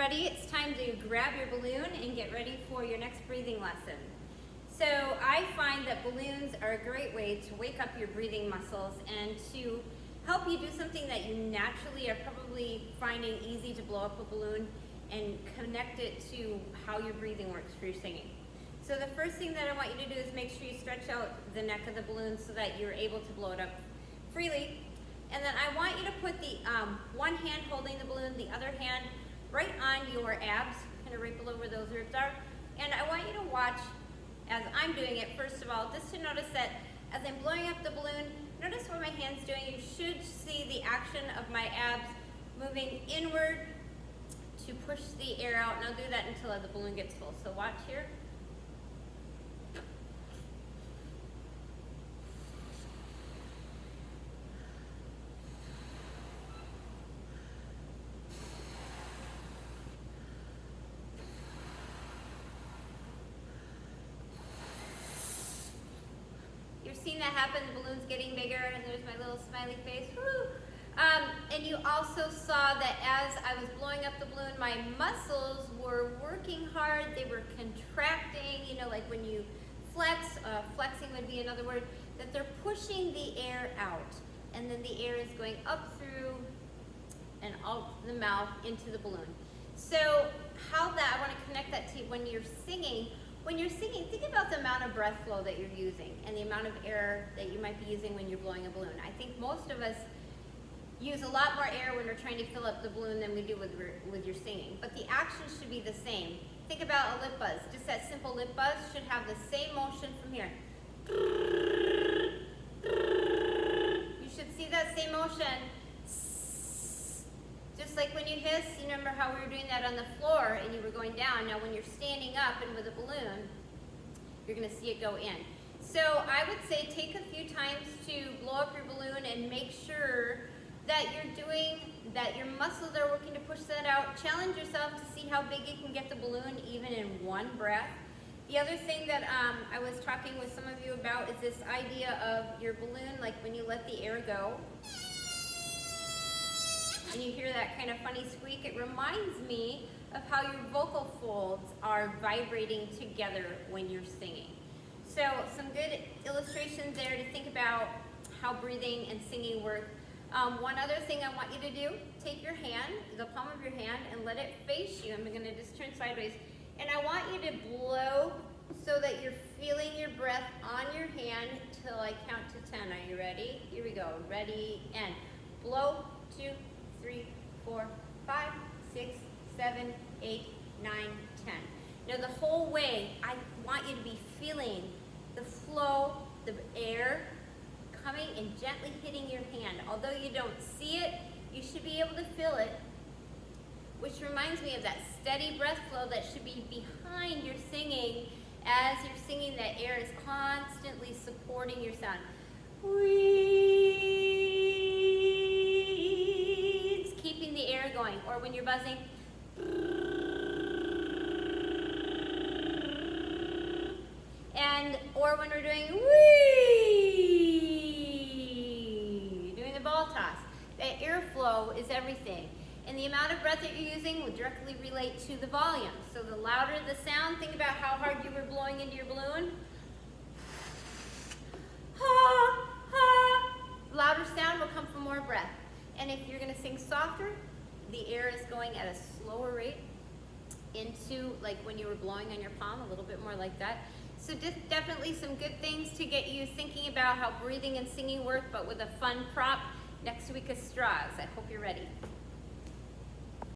everybody, it's time to grab your balloon and get ready for your next breathing lesson. So I find that balloons are a great way to wake up your breathing muscles and to help you do something that you naturally are probably finding easy to blow up a balloon and connect it to how your breathing works for your singing. So the first thing that I want you to do is make sure you stretch out the neck of the balloon so that you're able to blow it up freely. And then I want you to put the one hand holding the balloon, the other hand right on your abs, kind of right below where those ribs are. And I want you to watch as I'm doing it, first of all, just to notice that as I'm blowing up the balloon, notice what my hand's doing. You should see the action of my abs moving inward to push the air out, and I'll do that until the balloon gets full. So watch here. You're seeing that happen, the balloon's getting bigger, and there's my little smiley face. Woo! And you also saw that as I was blowing up the balloon, my muscles were working hard, they were contracting, you know, like when you flex, flexing would be another word, that they're pushing the air out, and then the air is going up through and out the mouth into the balloon. So how that, I want to connect that to when you're singing. When you're singing, think about the amount of breath flow that you're using and the amount of air that you might be using when you're blowing a balloon. I think most of us use a lot more air when we're trying to fill up the balloon than we do with your singing. But the action should be the same. Think about a lip buzz. Just that simple lip buzz should have the same motion from here. You should see that same motion. Just like when you hiss, you remember how we were doing that on the floor and you were going down. Now when you're standing up and with a balloon, you're going to see it go in. So I would say take a few times to blow up your balloon and make sure that you're doing, that your muscles are working to push that out. Challenge yourself to see how big you can get the balloon even in one breath. The other thing that I was talking with some of you about is this idea of your balloon, like when you let the air go, and you hear that kind of funny squeak, it reminds me of how your vocal folds are vibrating together when you're singing. So some good illustrations there to think about how breathing and singing work. One other thing I want you to do, take your hand, the palm of your hand, and let it face you. I'm going to just turn sideways. And I want you to blow so that you're feeling your breath on your hand till I count to 10. Are you ready? Here we go. Ready, and blow. 2, 3, 4, 5, 6, 7, 8, 9, 10. Now the whole way, I want you to be feeling the flow, the air coming and gently hitting your hand. Although you don't see it, you should be able to feel it, which reminds me of that steady breath flow that should be behind your singing. As you're singing, that air is constantly supporting your sound. It's keeping the air going. Or when you're buzzing, and or when we're doing doing the ball toss, that airflow is everything. And the amount of breath that you're using will directly relate to the volume. So the louder the sound, think about how hard you were blowing into your balloon. Ha, ha. Louder sound will come from more breath. And if you're going to sing softer, the air is going at a slower rate into, like when you were blowing on your palm, a little bit more like that. So just definitely some good things to get you thinking about how breathing and singing work, but with a fun prop. Next week is straws. I hope you're ready.